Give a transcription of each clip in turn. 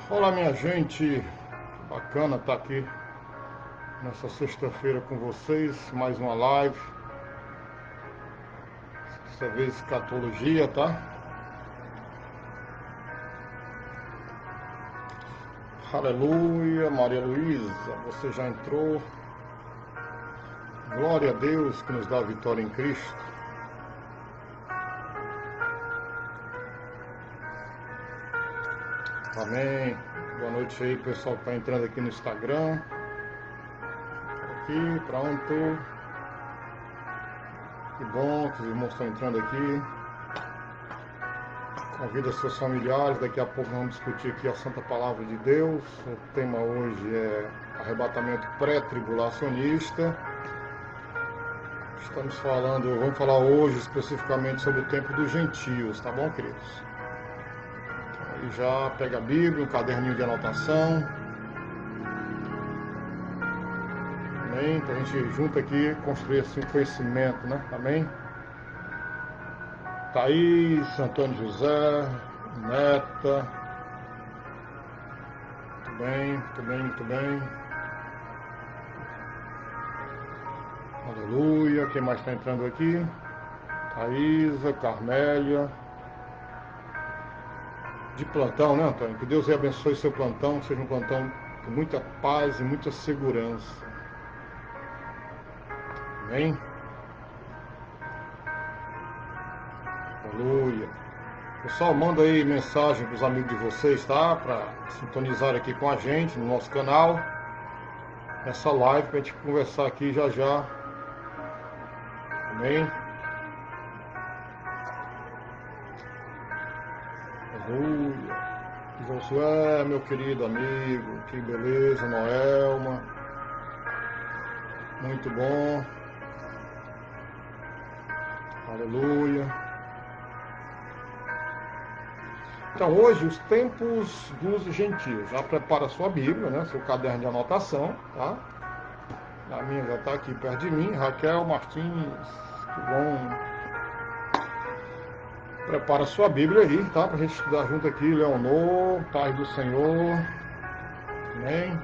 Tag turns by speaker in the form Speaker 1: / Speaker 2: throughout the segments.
Speaker 1: Olá, minha gente, bacana estar aqui nessa sexta-feira com vocês, mais uma live, dessa vez escatologia, tá? Aleluia, Maria Luísa, você já entrou? Glória a Deus que nos dá a vitória em Cristo. Amém. Boa noite aí, pessoal que está entrando aqui no Instagram. Aqui, pronto. Que bom que os irmãos estão entrando aqui. Convida seus familiares, daqui a pouco vamos discutir aqui a Santa Palavra de Deus. O tema hoje é arrebatamento pré-tribulacionista. Vamos falar hoje especificamente sobre o tempo dos gentios, tá bom, queridos? Aí já pega a Bíblia, um caderninho de anotação. Amém? Para a gente junto aqui construir assim um conhecimento, né? Amém? Thaís, Antônio José, Neta. Muito bem, muito bem, muito bem. Aleluia. Quem mais está entrando aqui? Thaísa, Carmélia. De plantão, né, Antônio? Que Deus abençoe seu plantão, que seja um plantão com muita paz e muita segurança. Amém? Aleluia. Pessoal, manda aí mensagem para os amigos de vocês, tá? Para sintonizar aqui com a gente no nosso canal. Essa live para a gente conversar aqui já já. Amém? Aleluia. Josué, meu querido amigo, que beleza, Noelma. Muito bom. Aleluia. Então, hoje, os tempos dos gentios. Já prepara a sua Bíblia, né? Seu caderno de anotação, tá? A minha já está aqui perto de mim. Raquel Martins, que bom. Prepara a sua Bíblia aí, tá? Pra gente estudar junto aqui. Leonor, paz do Senhor. Amém?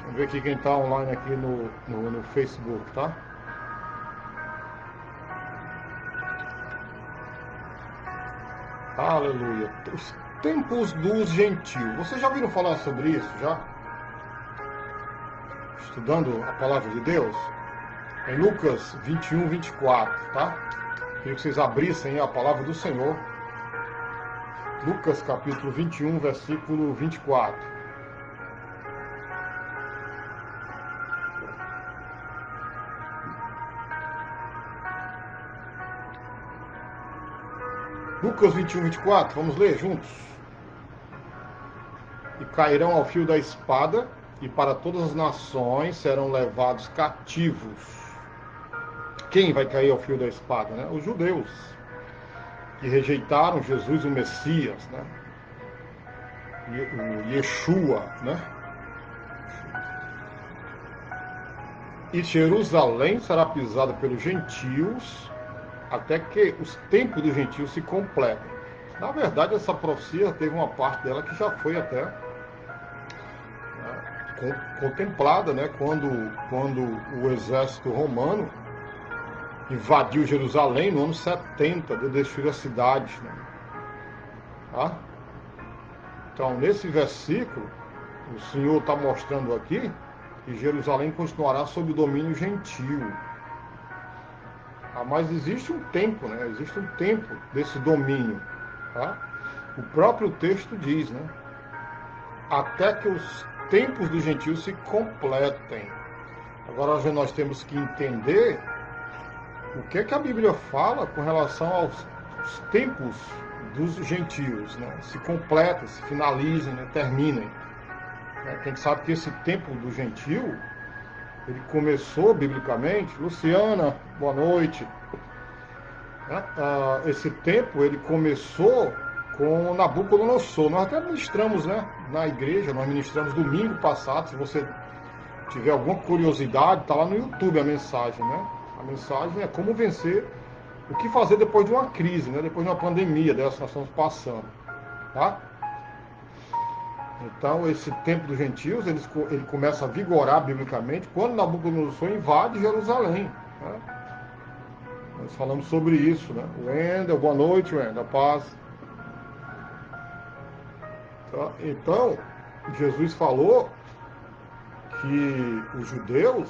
Speaker 1: Vamos ver aqui quem está online aqui no Facebook, tá? Aleluia. Os tempos dos gentios. Vocês já ouviram falar sobre isso, já? Estudando a palavra de Deus? Em Lucas 21, 24, tá? Queria que vocês abrissem a palavra do Senhor. Lucas capítulo 21, versículo 24. Lucas 21, 24, vamos ler juntos? E cairão ao fio da espada, e para todas as nações serão levados cativos. Quem vai cair ao fio da espada, né? Os judeus, que rejeitaram Jesus, o Messias, né? O Yeshua, né? E Jerusalém será pisada pelos gentios, até que os tempos dos gentios se completem. Na verdade, essa profecia teve uma parte dela que já foi até contemplada, né? Quando o exército romano invadiu Jerusalém no ano 70, destruiu a cidade, né? Tá? Então, nesse versículo, o Senhor está mostrando aqui que Jerusalém continuará sob o domínio gentio. Mas existe um tempo, né? Existe um tempo desse domínio, tá? O próprio texto diz, né? Até que os tempos dos gentios se completem. Agora nós temos que entender o que é que a Bíblia fala com relação aos tempos dos gentios, né? Se completem, se finalizem, né? Terminem. A gente sabe que esse tempo do gentio, ele começou biblicamente. Luciana, boa noite. Esse tempo ele começou com Nabucodonosor. Nós até ministramos, né, na igreja, nós ministramos domingo passado. Se você tiver alguma curiosidade, está lá no YouTube a mensagem, né? A mensagem é como vencer, o que fazer depois de uma crise, né? Depois de uma pandemia dessa que nós estamos passando, tá? Então, esse tempo dos gentios, ele começa a vigorar biblicamente quando Nabucodonosor invade Jerusalém. Né? Nós falamos sobre isso, né? Wendel, boa noite, Wendel, paz. Então, Jesus falou que os judeus,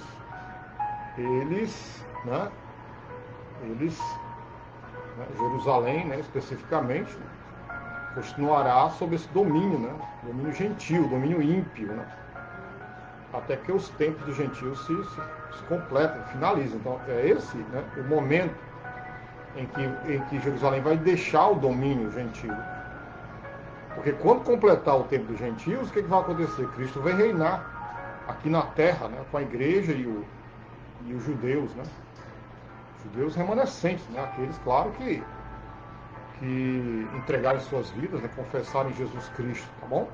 Speaker 1: Jerusalém, né, especificamente, continuará sob esse domínio, né? Domínio gentil, domínio ímpio, né? Até que os tempos dos gentios se completem, finalizem. Então, é esse, né, o momento em que Jerusalém vai deixar o domínio gentil. Porque quando completar o tempo dos gentios, o que vai acontecer? Cristo vai reinar aqui na terra, né, com a igreja e os judeus, né? Judeus remanescentes, né? Aqueles, claro, que entregaram suas vidas, né? Confessaram Jesus Cristo, tá bom?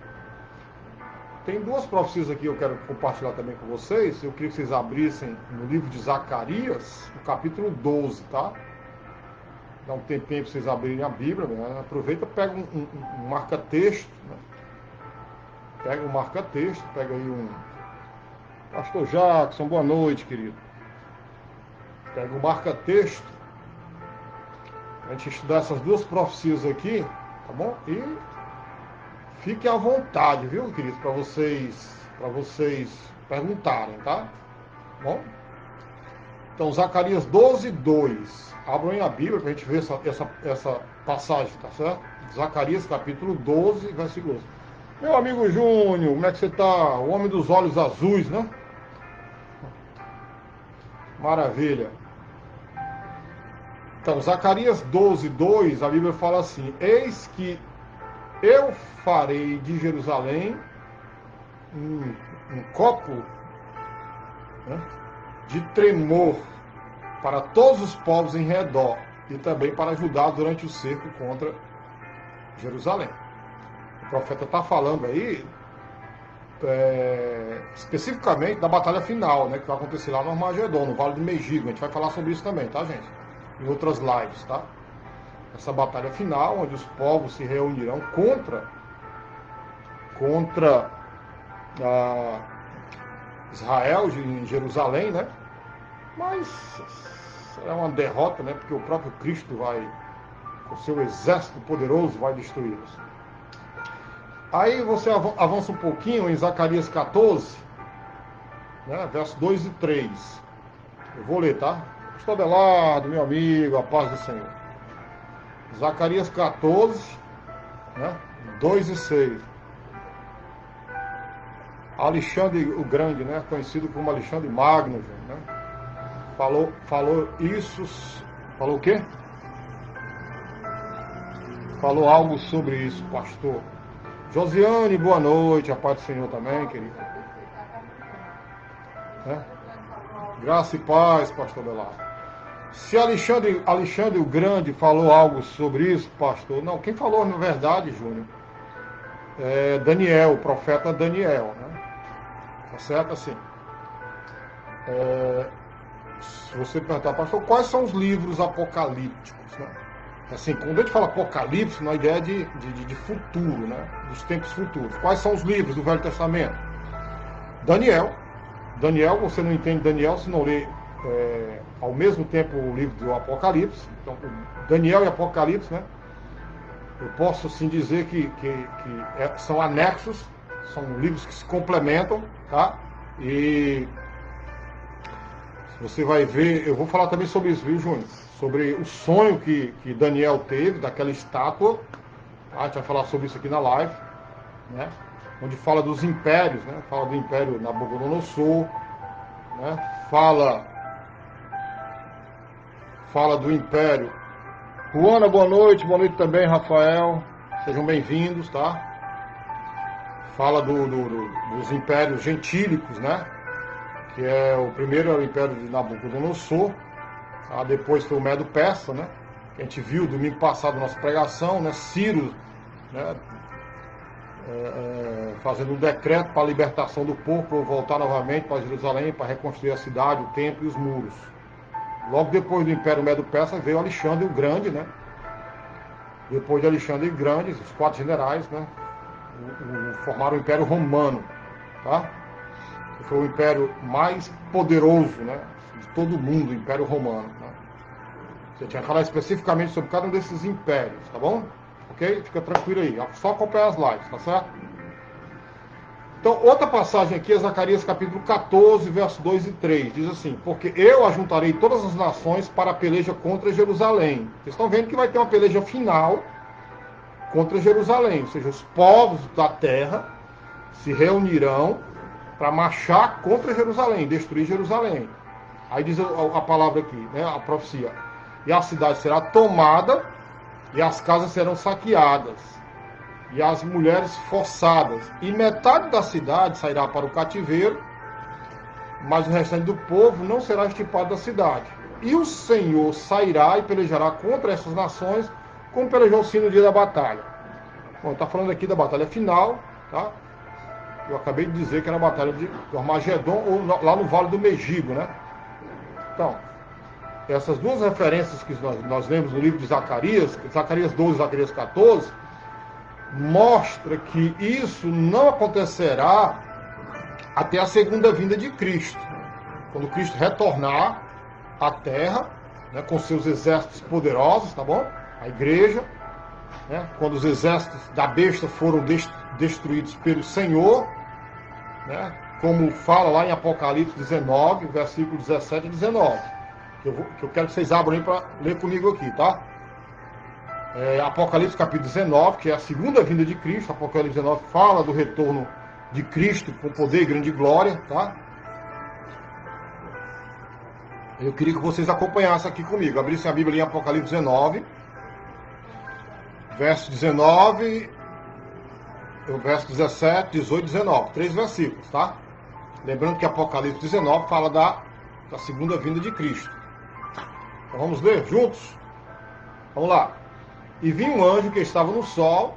Speaker 1: Tem duas profecias aqui que eu quero compartilhar também com vocês. Eu queria que vocês abrissem no livro de Zacarias, no capítulo 12, tá? Dá um tempinho para vocês abrirem a Bíblia, né? Aproveita, pega um marca-texto, né? Pega um marca-texto, pega aí um... Pastor Jackson, boa noite, querido. Pega um marca-texto, a gente estudar essas duas profecias aqui, tá bom? E fiquem à vontade, viu, querido, para vocês perguntarem, tá? Bom? Então, Zacarias 12, 2. Abram a Bíblia para a gente ver essa passagem, tá certo? Zacarias capítulo 12, versículo 12. Meu amigo Júnior, como é que você está? O homem dos olhos azuis, né? Maravilha. Então, Zacarias 12, 2, a Bíblia fala assim: eis que eu farei de Jerusalém um copo, né, de tremor para todos os povos em redor e também para Judá durante o cerco contra Jerusalém. O profeta está falando aí especificamente da batalha final, né, que vai acontecer lá no Armagedon, no Vale do Megido. A gente vai falar sobre isso também, tá, gente? Em outras lives, tá? Essa batalha final, onde os povos se reunirão contra Israel em Jerusalém, né? Mas será uma derrota, né? Porque o próprio Cristo vai, com seu exército poderoso, vai destruí-los. Aí você avança um pouquinho em Zacarias 14, né? Versos 2 e 3. Eu vou ler, tá? Pastor Abelardo, meu amigo, a paz do Senhor. Zacarias 14, né? 2 e 6. Alexandre o Grande, né? Conhecido como Alexandre Magno, né? Falou isso. Falou o quê? Falou algo sobre isso, pastor. Josiane, boa noite, a paz do Senhor também, querido. Né? Graça e paz, pastor Belardo. Se Alexandre o Grande falou algo sobre isso, pastor, não, quem falou na verdade, Júnior, é Daniel, o profeta Daniel, né? Tá certo? Assim, se você perguntar, pastor, quais são os livros apocalípticos, né? Assim, quando a gente fala apocalipse, uma ideia de futuro, né? Dos tempos futuros. Quais são os livros do Velho Testamento? Daniel, você não entende Daniel se não lê ao mesmo tempo o livro do Apocalipse. Então, Daniel e Apocalipse, né? Eu posso sim dizer que são anexos, são livros que se complementam, tá? E você vai ver, eu vou falar também sobre isso, viu, Júnior? Sobre o sonho que Daniel teve daquela estátua, tá? A gente vai falar sobre isso aqui na live, né? Onde fala dos impérios, né? Fala do império Nabucodonosor, né? Fala do império. Juana, boa noite também, Rafael, sejam bem-vindos, tá? Fala dos impérios gentílicos, né? Que é o primeiro é o império de Nabucodonosor, tá? Depois foi o Medo-Persa, né? Que a gente viu domingo passado na nossa pregação, né? Ciro, né? Fazendo um decreto para a libertação do povo, para voltar novamente para Jerusalém, para reconstruir a cidade, o templo e os muros. Logo depois do Império Medo-Persa veio Alexandre o Grande, né? Depois de Alexandre o Grande, os 4 generais, né? formaram o Império Romano, tá? Que foi o império mais poderoso, né, de todo o mundo, o Império Romano. Né? Você tinha que falar especificamente sobre cada um desses impérios, tá bom? Ok? Fica tranquilo aí, só acompanhar as lives, tá certo? Então, outra passagem aqui é Zacarias capítulo 14, versos 2 e 3. Diz assim: porque eu ajuntarei todas as nações para a peleja contra Jerusalém. Vocês estão vendo que vai ter uma peleja final contra Jerusalém. Ou seja, os povos da terra se reunirão para marchar contra Jerusalém, destruir Jerusalém. Aí diz a palavra aqui, né, a profecia. E a cidade será tomada, e as casas serão saqueadas, e as mulheres forçadas. E metade da cidade sairá para o cativeiro, mas o restante do povo não será estipado da cidade. E o Senhor sairá e pelejará contra essas nações, como pelejou sim no dia da batalha. Bom, está falando aqui da batalha final, tá? Eu acabei de dizer que era a batalha de Armagedon, ou lá no Vale do Megido, né? Então, essas duas referências que nós lemos no livro de Zacarias, Zacarias 12 e Zacarias 14, mostra que isso não acontecerá até a segunda vinda de Cristo. Quando Cristo retornar à terra, né, com seus exércitos poderosos, tá bom? A igreja, né, quando os exércitos da besta foram destruídos pelo Senhor, né, como fala lá em Apocalipse 19, versículo 17 e 19. Que eu quero que vocês abram aí para ler comigo aqui, tá? Apocalipse capítulo 19, que é a segunda vinda de Cristo. Apocalipse 19 fala do retorno de Cristo com poder e grande glória, tá? Eu queria que vocês acompanhassem aqui comigo. Abrissem a Bíblia em Apocalipse 19, verso 19, o verso 17, 18 e 19. 3 versículos, tá? Lembrando que Apocalipse 19 fala da segunda vinda de Cristo. Então vamos ler juntos? Vamos lá. E vi um anjo que estava no sol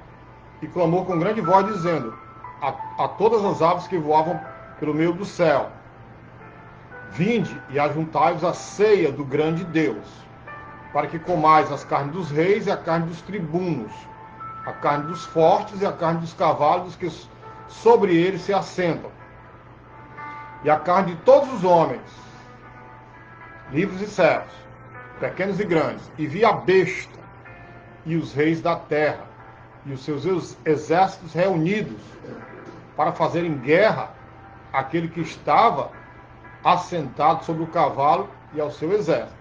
Speaker 1: e clamou com grande voz, dizendo a todas as aves que voavam pelo meio do céu: vinde e ajuntai-vos à ceia do grande Deus, para que comais as carnes dos reis e a carne dos tribunos, a carne dos fortes e a carne dos cavalos que sobre eles se assentam, e a carne de todos os homens, livres e servos, pequenos e grandes. E vi a besta e os reis da terra e os seus exércitos reunidos para fazerem guerra àquele que estava assentado sobre o cavalo e ao seu exército.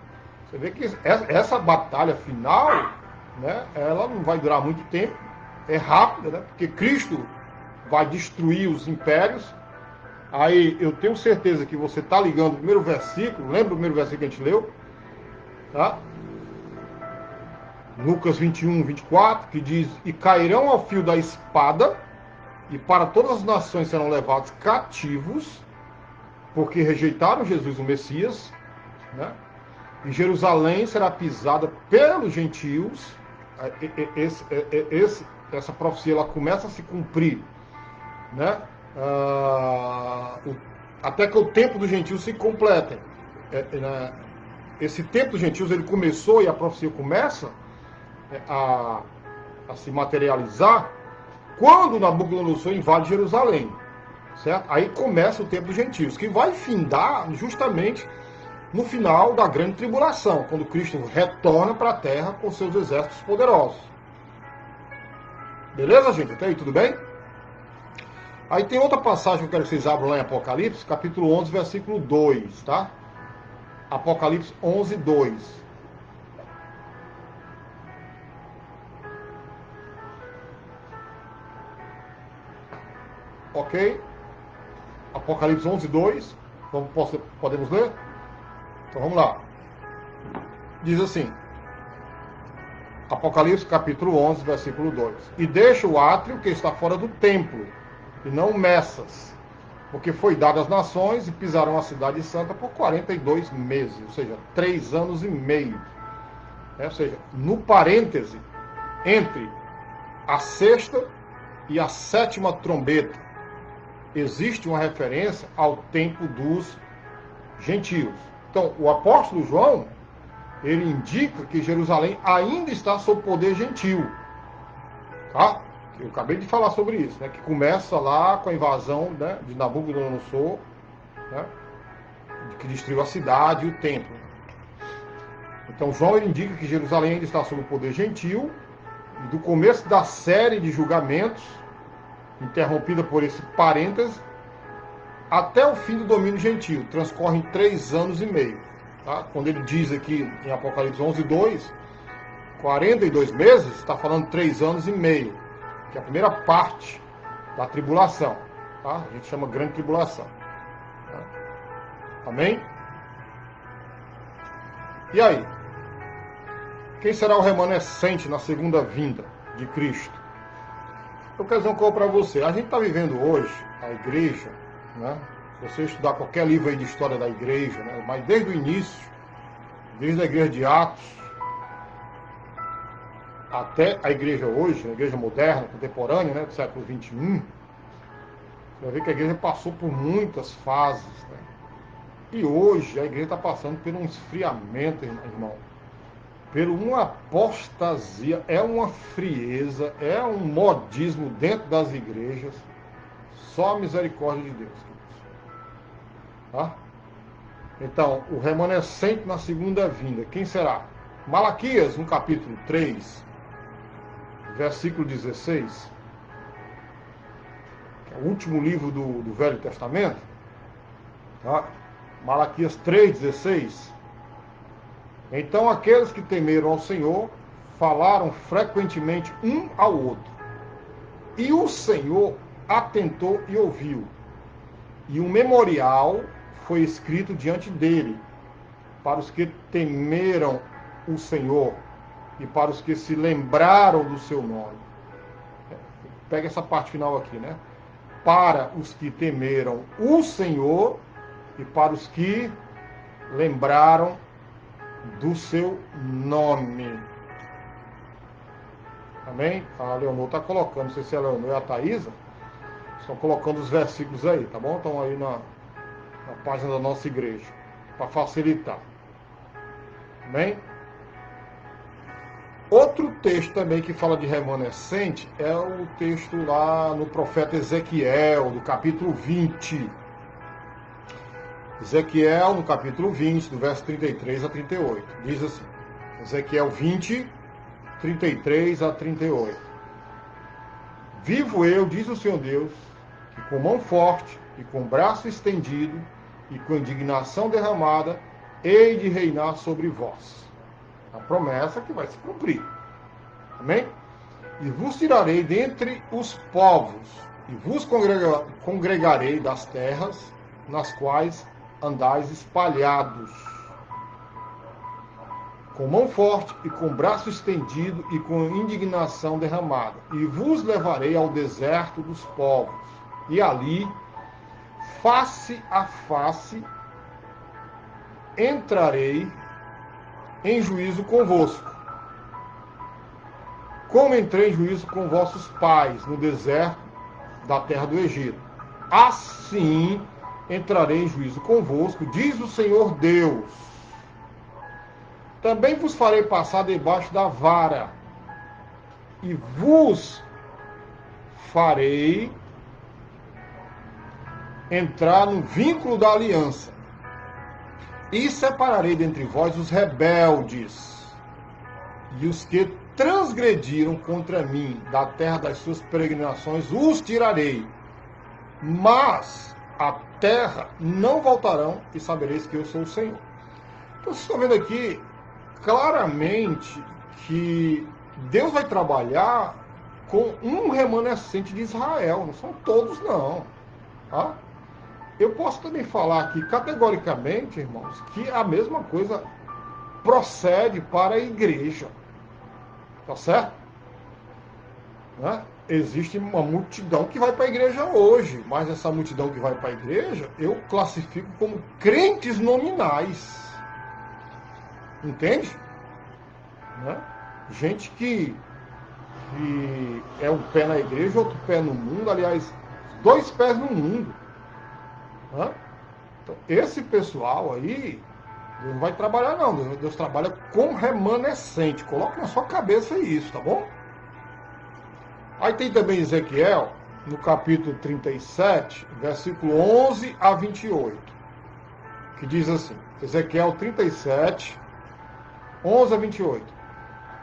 Speaker 1: Você vê que essa batalha final, né, ela não vai durar muito tempo, é rápida, né, porque Cristo vai destruir os impérios. Aí eu tenho certeza que você está ligando o primeiro versículo, lembra o primeiro versículo que a gente leu? Tá? Lucas 21, 24, que diz: e cairão ao fio da espada, e para todas as nações serão levados cativos, porque rejeitaram Jesus, o Messias, né? E Jerusalém será pisada pelos gentios. Essa profecia ela começa a se cumprir, né? Até que o tempo dos gentios se complete. Esse tempo dos gentios ele começou, e a profecia começa a se materializar quando Nabucodonosor invade Jerusalém, certo? Aí começa o tempo dos gentios, que vai findar justamente no final da grande tribulação, quando Cristo retorna para a terra com seus exércitos poderosos. Beleza, gente? Até aí, tudo bem? Aí tem outra passagem que eu quero que vocês abram lá em Apocalipse, capítulo 11, versículo 2, tá? Apocalipse 11, 2. Ok? Apocalipse 11, 2. Podemos ler? Então vamos lá. Diz assim: Apocalipse capítulo 11, versículo 2. E deixa o átrio que está fora do templo, e não Messas, porque foi dado às nações, e pisaram a cidade santa por 42 meses, ou seja, 3 anos e meio. Ou seja, no parêntese entre a sexta e a sétima trombeta, existe uma referência ao tempo dos gentios. Então, o apóstolo João, ele indica que Jerusalém ainda está sob poder gentil. Tá? Eu acabei de falar sobre isso, né? Que começa lá com a invasão, né, de Nabucodonosor, né? Que destruiu a cidade e o templo. Então João ele indica que Jerusalém ainda está sob o poder gentil, e do começo da série de julgamentos, interrompida por esse parêntese, até o fim do domínio gentil, transcorrem 3 anos e meio. Tá? Quando ele diz aqui em Apocalipse 11:2, 42 meses, está falando 3 anos e meio, que é a primeira parte da tribulação. Tá? A gente chama grande tribulação. Tá? Amém? E aí? Quem será o remanescente na segunda vinda de Cristo? Eu quero dizer uma coisa para você. A gente está vivendo hoje, a igreja, né? Se você estudar qualquer livro aí de história da igreja, né? Mas desde o início, desde a igreja de Atos, até a igreja hoje, a igreja moderna, contemporânea, né? Do século XXI, você vai ver que a igreja passou por muitas fases, né? E hoje a igreja está passando por um esfriamento, irmão. Por uma apostasia, é uma frieza, é um modismo dentro das igrejas. Só a misericórdia de Deus. Tá? Então, o remanescente na segunda vinda, quem será? Malaquias, no capítulo 3, versículo 16, que é o último livro do Velho Testamento. Tá? Malaquias 3,16. Então aqueles que temeram ao Senhor falaram frequentemente um ao outro. E o Senhor atentou e ouviu. E um memorial foi escrito diante dele, para os que temeram o Senhor e para os que se lembraram do seu nome. Pega essa parte final aqui, né? Para os que temeram o Senhor e para os que lembraram do seu nome. Amém? A Leonor está colocando, não sei se é a Leonor e a Thaisa, estão colocando os versículos aí, tá bom? Estão aí na página da nossa igreja, para facilitar. Amém? Outro texto também que fala de remanescente é o texto lá no profeta Ezequiel, do capítulo 20. Ezequiel, no capítulo 20, do verso 33 a 38. Diz assim, Ezequiel 20, 33 a 38. Vivo eu, diz o Senhor Deus, que com mão forte e com braço estendido e com indignação derramada, hei de reinar sobre vós. A promessa que vai se cumprir. Amém? E vos tirarei dentre os povos, e vos congregarei das terras nas quais andais espalhados, com mão forte e com braço estendido e com indignação derramada, e vos levarei ao deserto dos povos, e ali, face a face, entrarei em juízo convosco, como entrei em juízo com vossos pais no deserto da terra do Egito. Assim entrarei em juízo convosco, diz o Senhor Deus. Também vos farei passar debaixo da vara, e vos farei entrar no vínculo da aliança, e separarei dentre vós os rebeldes, e os que transgrediram contra mim da terra das suas peregrinações, os tirarei. Mas a terra não voltarão, e sabereis que eu sou o Senhor. Então vocês estão vendo aqui claramente que Deus vai trabalhar com um remanescente de Israel, não são todos não. Tá? Eu posso também falar aqui categoricamente, irmãos, que a mesma coisa procede para a igreja. Tá certo? Né? Existe uma multidão que vai para a igreja hoje, mas essa multidão que vai para a igreja, eu classifico como crentes nominais. Entende? Né? Gente que é um pé na igreja, outro pé no mundo, aliás, 2 pés no mundo. Né? Então, esse pessoal aí, Deus não vai trabalhar não, Deus trabalha com remanescente. Coloque na sua cabeça isso, tá bom? Aí tem também Ezequiel, no capítulo 37, versículo 11 a 28, que diz assim, Ezequiel 37, 11 a 28.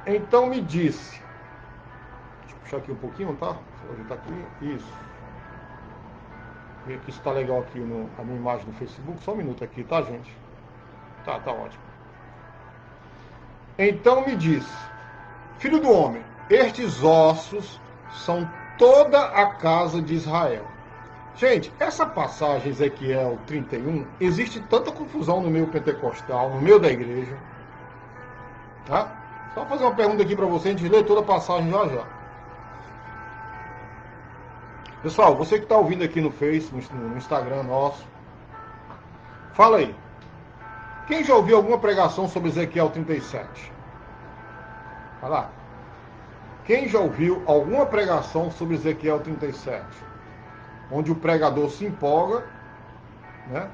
Speaker 1: Então me disse, deixa eu puxar aqui um pouquinho, tá? Hoje tá aqui, isso. Ver que isso tá legal aqui a minha imagem no Facebook, só um minuto aqui, tá, gente? Tá ótimo. Então me disse, filho do homem, estes ossos são toda a casa de Israel. Gente, essa passagem, Ezequiel 31, existe tanta confusão no meio pentecostal, no meio da igreja. Tá? Só fazer uma pergunta aqui para você, a gente lê toda a passagem já. Pessoal, você que está ouvindo aqui no Facebook, no Instagram nosso, fala aí. Quem já ouviu alguma pregação sobre Ezequiel 37? Vai lá. Quem já ouviu alguma pregação sobre Ezequiel 37? Onde o pregador se empolga, né,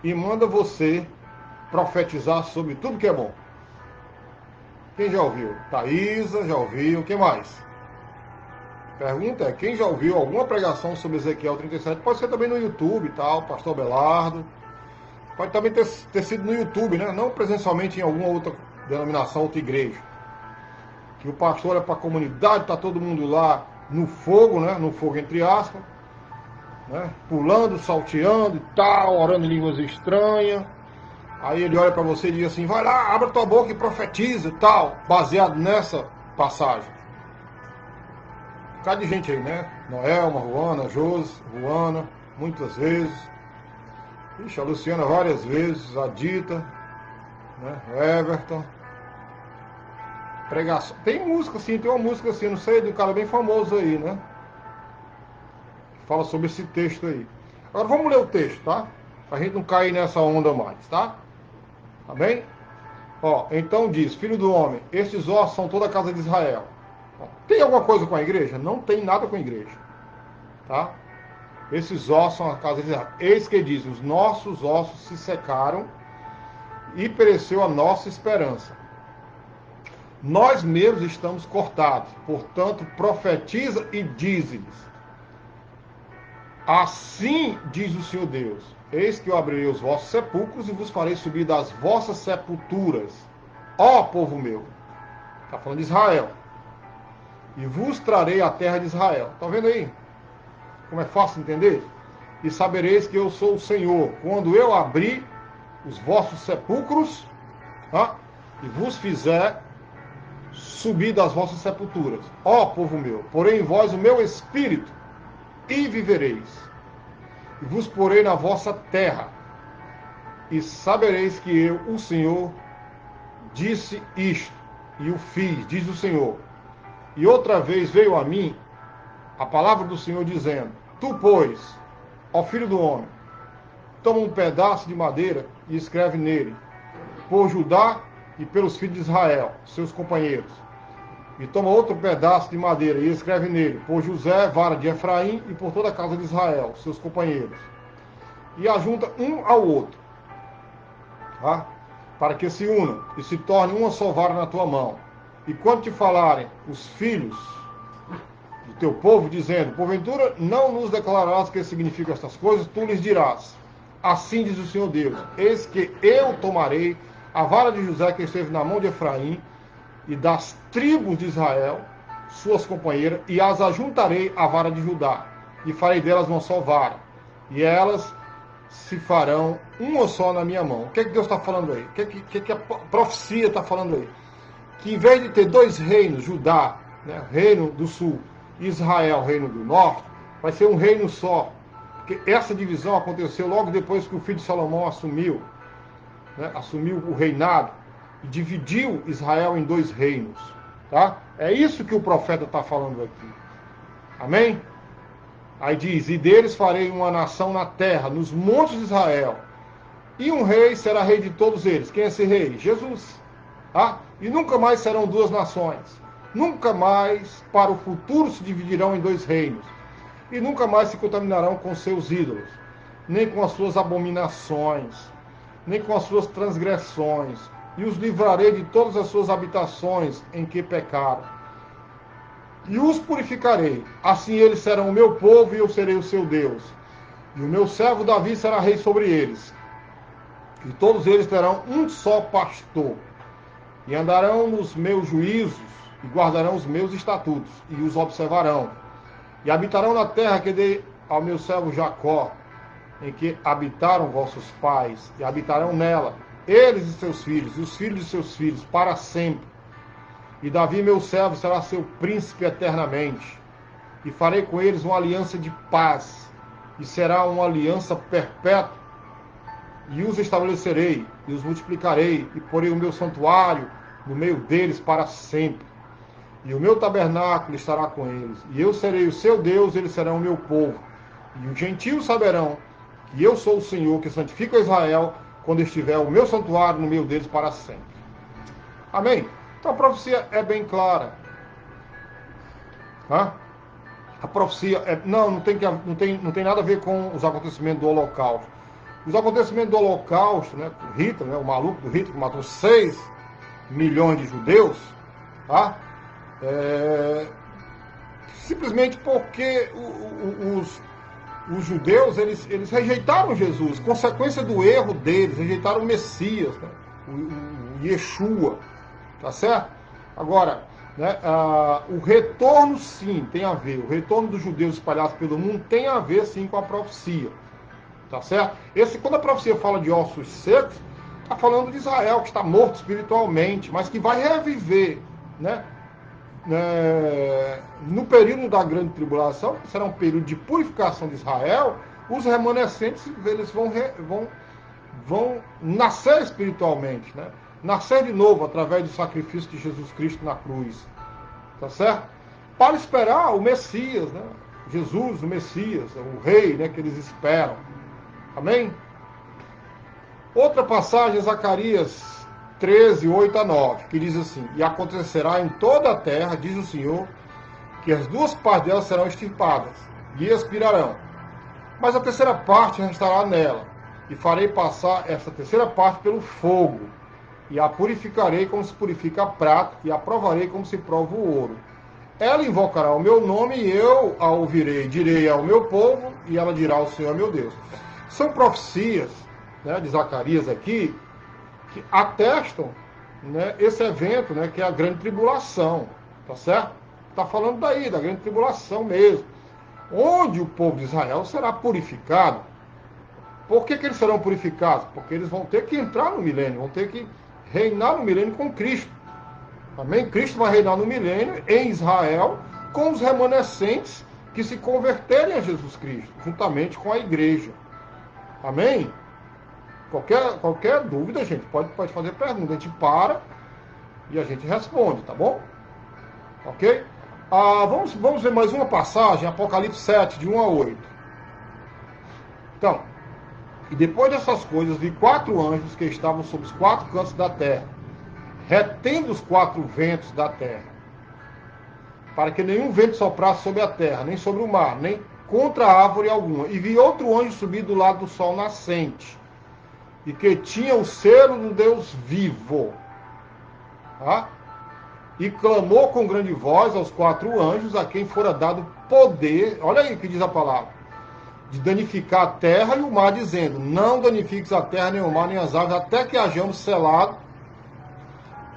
Speaker 1: e manda você profetizar sobre tudo que é bom. Quem já ouviu? Thaísa, já ouviu. Quem mais? Pergunta é, quem já ouviu alguma pregação sobre Ezequiel 37? Pode ser também no YouTube e tal, Pastor Belardo. Pode também ter sido no YouTube, né? Não presencialmente em alguma outra denominação, outra igreja. Que o pastor olha para a comunidade, está todo mundo lá no fogo, né? No fogo entre aspas, né? Pulando, salteando e tal, orando em línguas estranhas. Aí ele olha para você e diz assim, vai lá, abre tua boca e profetiza e tal, baseado nessa passagem. Um bocado de gente aí, né? Noelma, Ruana, Josi, Ruana, muitas vezes. Ixi, a Luciana várias vezes, a Dita, né? O Everton. Pregação. Tem música assim, tem uma música assim, não sei, de um cara bem famoso aí, né? Que fala sobre esse texto aí. Agora vamos ler o texto, tá? Pra gente não cair nessa onda mais, tá? Tá bem? Ó, então diz, filho do homem, estes ossos são toda a casa de Israel. Tem alguma coisa com a igreja? Não tem nada com a igreja. Tá? Esses ossos são a casa de Israel. Eis que diz, os nossos ossos se secaram e pereceu a nossa esperança. Nós mesmos estamos cortados, portanto, profetiza e dize-lhes. Assim diz o Senhor Deus, eis que eu abrirei os vossos sepulcros e vos farei subir das vossas sepulturas, ó povo meu. Está falando de Israel. E vos trarei a terra de Israel. Está vendo aí? Como é fácil entender? E sabereis que eu sou o Senhor, quando eu abrir os vossos sepulcros, tá? E vos fizer subir das vossas sepulturas. Ó povo meu, porém em vós o meu espírito, e vivereis. E vos porei na vossa terra. E sabereis que eu, o Senhor, disse isto, e o fiz, diz o Senhor. E outra vez veio a mim a palavra do Senhor dizendo, tu, pois, ó filho do homem, toma um pedaço de madeira e escreve nele, por Judá e pelos filhos de Israel, seus companheiros. E toma outro pedaço de madeira e escreve nele, por José, vara de Efraim, e por toda a casa de Israel, seus companheiros. E ajunta um ao outro, tá? Para que se unam e se torne uma só vara na tua mão. E quando te falarem os filhos do teu povo, dizendo, porventura não nos declararás o que significam estas coisas, tu lhes dirás, assim diz o Senhor Deus, eis que eu tomarei a vara de José que esteve na mão de Efraim, e das tribos de Israel, suas companheiras, e as ajuntarei à vara de Judá, e farei delas uma só vara, e elas se farão uma só na minha mão. O que é que Deus está falando aí? O que a profecia está falando aí? Que em vez de ter dois reinos, Judá, né, reino do sul, Israel, reino do norte, vai ser um reino só. Porque essa divisão aconteceu logo depois que o filho de Salomão assumiu, né, assumiu o reinado e dividiu Israel em dois reinos. Tá? É isso que o profeta está falando aqui. Amém? Aí diz, e deles farei uma nação na terra, nos montes de Israel, e um rei será rei de todos eles. Quem é esse rei? Jesus. Tá? E nunca mais serão duas nações. Nunca mais, para o futuro, se dividirão em dois reinos. E nunca mais se contaminarão com seus ídolos, nem com as suas abominações, nem com as suas transgressões. E os livrarei de todas as suas habitações em que pecaram. e os purificarei. Assim eles serão o meu povo e eu serei o seu Deus. E o meu servo Davi será rei sobre eles. E todos eles terão um só pastor. E andarão nos meus juízos e guardarão os meus estatutos e os observarão. E habitarão na terra que dei ao meu servo Jacó, em que habitaram vossos pais, e habitarão nela, eles e seus filhos, e os filhos de seus filhos, para sempre. E Davi, meu servo, será seu príncipe eternamente. E farei com eles uma aliança de paz, e será uma aliança perpétua. E os estabelecerei, e os multiplicarei, e porei o meu santuário no meio deles para sempre. E o meu tabernáculo estará com eles. E eu serei o seu Deus, eles serão o meu povo. E os gentios saberão que eu sou o Senhor, que santifico Israel, quando estiver o meu santuário no meio deles para sempre. Amém? Então a profecia é bem clara. A profecia não tem nada a ver com os acontecimentos do Holocausto. Os acontecimentos do Holocausto, né, Hitler, né, o maluco do Hitler que matou 6 milhões de judeus, tá? Simplesmente porque os judeus eles rejeitaram Jesus, consequência do erro deles, rejeitaram o Messias, né? o Yeshua, tá certo? Agora, né, o retorno sim tem a ver, o retorno dos judeus espalhados pelo mundo tem a ver sim com a profecia, tá certo? Quando a profecia fala de ossos secos, está falando de Israel, que está morto espiritualmente, mas que vai reviver, né? No período da grande tribulação, que será um período de purificação de Israel, os remanescentes eles vão nascer espiritualmente, né? Nascer de novo através do sacrifício de Jesus Cristo na cruz, tá certo? Para esperar o Messias, né? Jesus, o Messias, o rei, né, que eles esperam. Amém? Outra passagem, Zacarias 13, 8 a 9, que diz assim: E acontecerá em toda a terra, diz o Senhor, que as 2 partes dela serão extirpadas, e expirarão. Mas a terceira parte restará nela, e farei passar essa terceira parte pelo fogo, e a purificarei como se purifica a prata, e a provarei como se prova o ouro. Ela invocará o meu nome, e eu a ouvirei, direi ao meu povo, e ela dirá ao Senhor meu Deus. São profecias, né, de Zacarias aqui, que atestam, né, esse evento, né, que é a grande tribulação, tá certo? Está falando daí, da grande tribulação mesmo, onde o povo de Israel será purificado. Por que eles serão purificados? Porque eles vão ter que entrar no milênio, vão ter que reinar no milênio com Cristo. Amém? Cristo vai reinar no milênio em Israel com os remanescentes que se converterem a Jesus Cristo, juntamente com a igreja. Amém? Qualquer dúvida, gente, pode fazer pergunta. A gente para e a gente responde, tá bom? Ok? Vamos ver mais uma passagem, Apocalipse 7, de 1 a 8. Então, e depois dessas coisas, vi 4 anjos que estavam sobre os 4 cantos da terra, retendo os 4 ventos da terra, para que nenhum vento soprasse sobre a terra, nem sobre o mar, nem contra árvore alguma. E vi outro anjo subir do lado do sol nascente, e que tinha o selo do Deus vivo. Tá? E clamou com grande voz aos 4 anjos, a quem fora dado poder, olha aí o que diz a palavra, de danificar a terra e o mar, dizendo: Não danifiques a terra, nem o mar, nem as aves, até que hajamos selado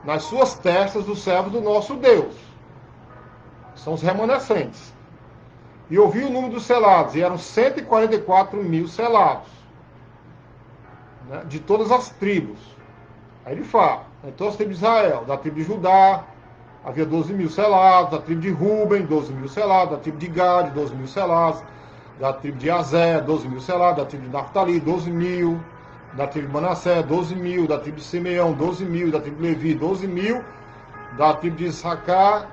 Speaker 1: nas suas testas os servos do nosso Deus. São os remanescentes. E ouvi o número dos selados, e eram 144 mil selados, né, de todas as tribos. Aí ele fala, então as tribos de Israel, da tribo de Judá, havia 12 mil selados, da tribo de Ruben, 12 mil selados, da tribo de Gade, 12 mil selados, da tribo de Azé, 12 mil selados, da tribo de Naftali, 12 mil, da tribo de Manassé, 12 mil, da tribo de Simeão, 12 mil, da tribo de Levi, 12 mil, da tribo de Issacar,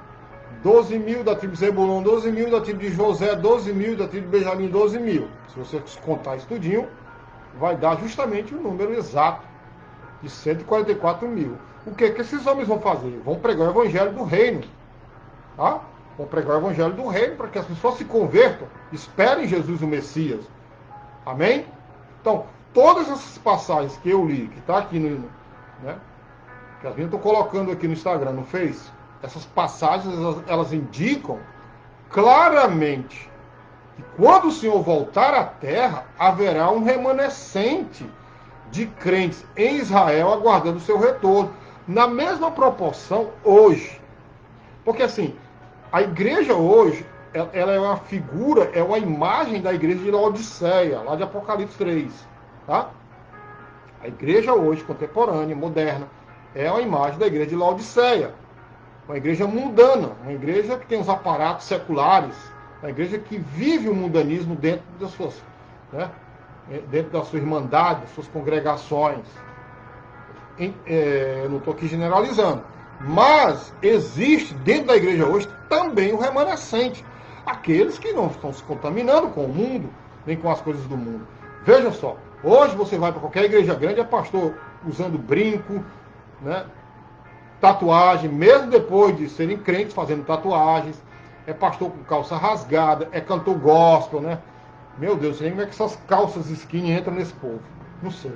Speaker 1: 12 mil, da tribo de Zebulon, 12 mil, da tribo de José, 12 mil, da tribo de Benjamim, 12 mil. Se você contar isso tudinho, vai dar justamente o número exato de 144 mil. O que esses homens vão fazer? Vão pregar o evangelho do reino. Tá? Vão pregar o evangelho do reino para que as pessoas se convertam, esperem Jesus o Messias. Amém? Então, todas essas passagens que eu li, que está aqui no, né, que as minhas estão colocando aqui no Instagram, no Face, essas passagens, elas indicam claramente que quando o Senhor voltar à terra, haverá um remanescente de crentes em Israel aguardando o seu retorno. Na mesma proporção hoje. Porque assim, a igreja hoje, ela é uma figura, é uma imagem da igreja de Laodiceia, lá de Apocalipse 3. Tá? A igreja hoje, contemporânea, moderna, é uma imagem da igreja de Laodiceia. Uma igreja mundana, uma igreja que tem os aparatos seculares, uma igreja que vive o mundanismo dentro das suas, né, dentro da sua irmandade, das suas congregações. Eu não estou aqui generalizando. Mas existe dentro da igreja hoje também o remanescente. Aqueles que não estão se contaminando com o mundo, nem com as coisas do mundo. Veja só, hoje você vai para qualquer igreja grande, é pastor usando brinco, né, tatuagem, mesmo depois de serem crentes fazendo tatuagens, é pastor com calça rasgada, é cantor gospel, né? Meu Deus, não sei nem como é que essas calças skinny entram nesse povo. Não sei.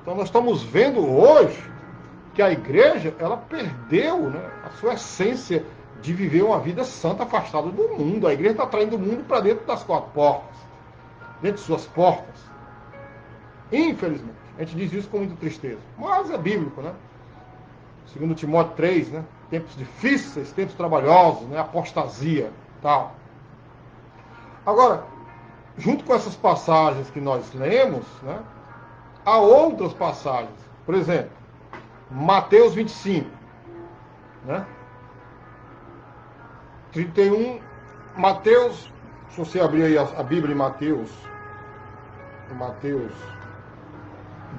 Speaker 1: Então nós estamos vendo hoje que a igreja, ela perdeu, né, a sua essência de viver uma vida santa afastada do mundo. A igreja está traindo o mundo para dentro das quatro portas, dentro de suas portas. Infelizmente, a gente diz isso com muita tristeza. Mas é bíblico, né? Segundo Timóteo 3, né? Tempos difíceis, tempos trabalhosos, né? Apostasia, tal. Agora, junto com essas passagens que nós lemos, né? Há outras passagens. Por exemplo, Mateus 25, né? 31, Mateus, se você abrir aí a Bíblia em Mateus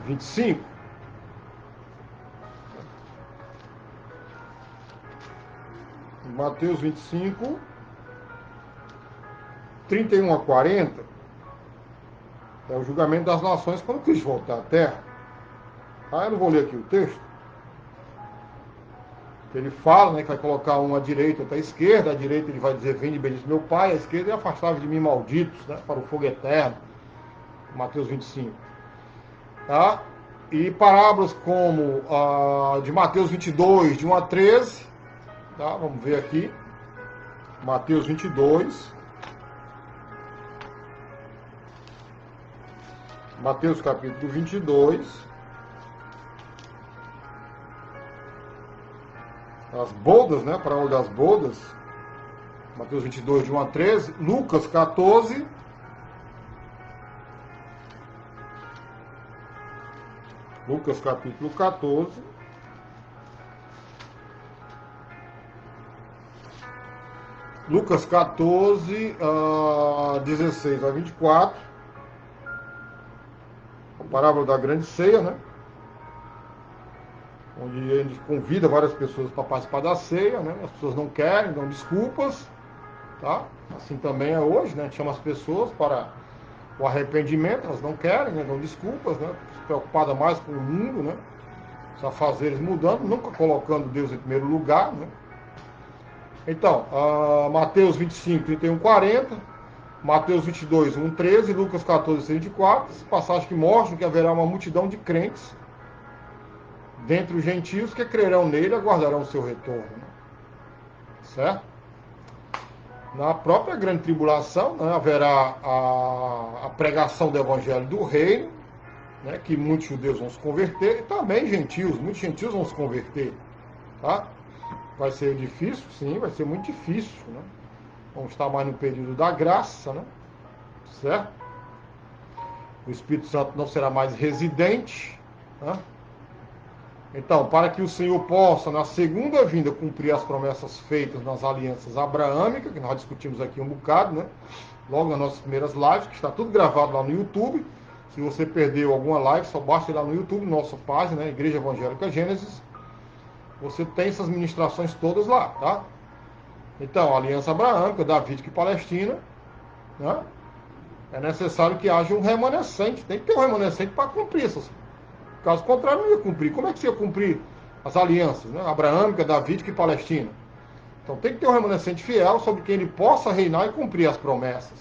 Speaker 1: 25, Mateus 25, 31 a 40, é o julgamento das nações quando Cristo voltar à terra. Eu não vou ler aqui o texto. Ele fala, né, que vai colocar um à direita e outro à esquerda. À direita ele vai dizer: vinde bendito meu Pai. À esquerda: e afastai-vos de mim, malditos, né, para o fogo eterno. Mateus 25. Tá? E parábolas como de Mateus 22, de 1 a 13. Tá? Vamos ver aqui. Mateus 22. Mateus capítulo 22. As bodas, né? Para olhar das bodas. Mateus 22, de 1 a 13. Lucas 14. Lucas capítulo 14. Lucas 14, 16 a 24. A parábola da grande ceia, né? Onde ele convida várias pessoas para participar da ceia, né? As pessoas não querem, dão desculpas, tá? Assim também é hoje, né? Chama as pessoas para o arrependimento, elas não querem, né? Dão desculpas, né? Preocupada mais com o mundo, né? Os afazeres mudando, nunca colocando Deus em primeiro lugar, né? Então, Mateus 25, 31, 40, Mateus 22, 1, 13, Lucas 14, 24, passagem que mostram que haverá uma multidão de crentes dentre os gentios que crerão nele e aguardarão o seu retorno. Certo? Na própria grande tribulação, né, haverá a pregação do evangelho do reino, né, que muitos judeus vão se converter, e também gentios, muitos gentios vão se converter. Tá? Vai ser difícil? Sim, vai ser muito difícil. Né? Vamos estar mais no período da graça, né? Certo? O Espírito Santo não será mais residente, né? Então, para que o Senhor possa, na segunda vinda, cumprir as promessas feitas nas alianças abraâmicas, que nós discutimos aqui um bocado, né? Logo nas nossas primeiras lives, que está tudo gravado lá no YouTube. Se você perdeu alguma live, só basta ir lá no YouTube, nossa página, né? Igreja Evangélica Gênesis. Você tem essas ministrações todas lá, tá? Então, aliança abraâmica, Davídica e Palestina, né? É necessário que haja um remanescente. Tem que ter um remanescente para cumprir essas. Caso contrário, não ia cumprir. Como é que você ia cumprir as alianças, né? Abraâmica, Davídica e Palestina? Então tem que ter um remanescente fiel sobre quem ele possa reinar e cumprir as promessas.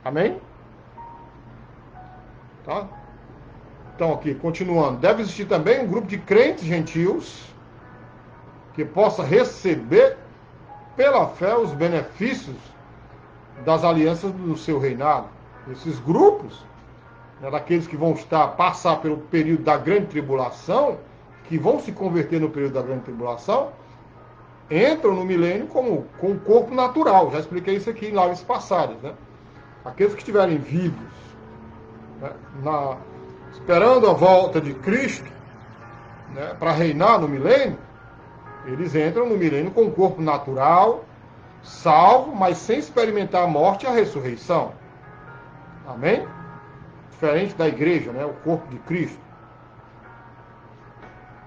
Speaker 1: Amém? Tá? Então aqui, continuando. Deve existir também um grupo de crentes gentios que possa receber pela fé os benefícios das alianças do seu reinado. Esses grupos, né, daqueles que vão passar pelo período da grande tribulação, que vão se converter no período da grande tribulação, entram no milênio com o corpo natural. Já expliquei isso aqui em lives passadas, né? Aqueles que estiverem vivos, né, esperando a volta de Cristo, né, para reinar no milênio, eles entram no milênio com o corpo natural, salvo, mas sem experimentar a morte e a ressurreição. Amém? Diferente da igreja, né, o corpo de Cristo.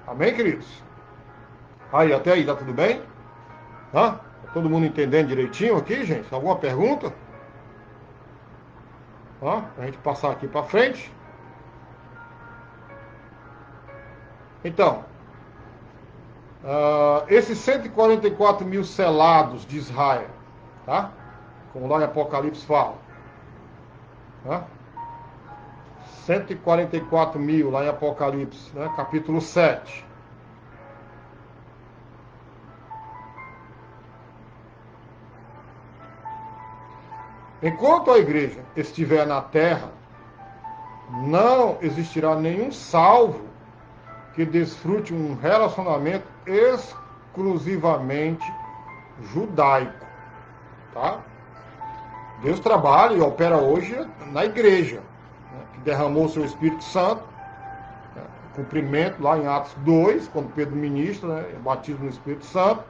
Speaker 1: Amém, queridos? Aí, até aí, tá tudo bem? Tá todo mundo entendendo direitinho aqui, gente? Alguma pergunta? Pra gente passar aqui para frente. Então, esses 144 mil selados de Israel, tá? Como lá em Apocalipse fala. Tá? 144 mil lá em Apocalipse, né? Capítulo 7. Enquanto a igreja estiver na terra, não existirá nenhum salvo que desfrute um relacionamento exclusivamente judaico, tá? Deus trabalha e opera hoje na igreja, né, que derramou o seu Espírito Santo, né, cumprimento lá em Atos 2, quando Pedro ministra, né, batismo no Espírito Santo,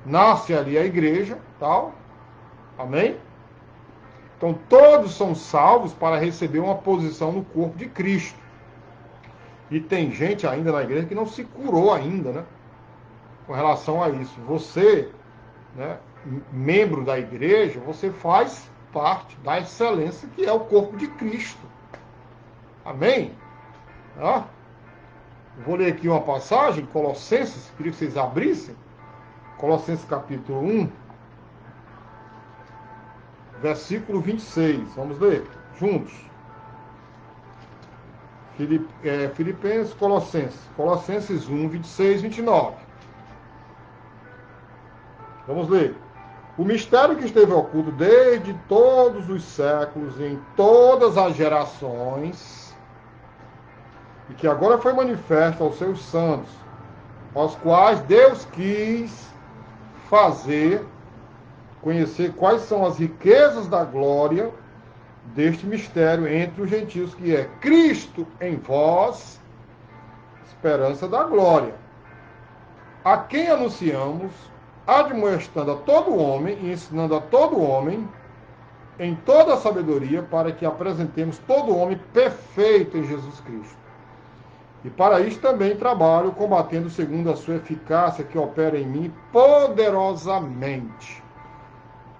Speaker 1: nasce ali a igreja, tal, amém? Então todos são salvos para receber uma posição no corpo de Cristo. E tem gente ainda na igreja que não se curou ainda, né? Com relação a isso. Você, né, membro da igreja, você faz parte da excelência que é o corpo de Cristo. Amém? Vou ler aqui uma passagem, Colossenses, queria que vocês abrissem. Colossenses capítulo 1, versículo 26. Vamos ler juntos. Filipenses, Colossenses 1, 26, 29. Vamos ler. O mistério que esteve oculto desde todos os séculos, em todas as gerações, e que agora foi manifesto aos seus santos, aos quais Deus quis fazer conhecer quais são as riquezas da glória deste mistério entre os gentios, que é Cristo em vós, esperança da glória, a quem anunciamos, admoestando a todo homem e ensinando a todo homem em toda a sabedoria, para que apresentemos todo homem perfeito em Jesus Cristo. E para isso também trabalho, combatendo segundo a sua eficácia, que opera em mim poderosamente.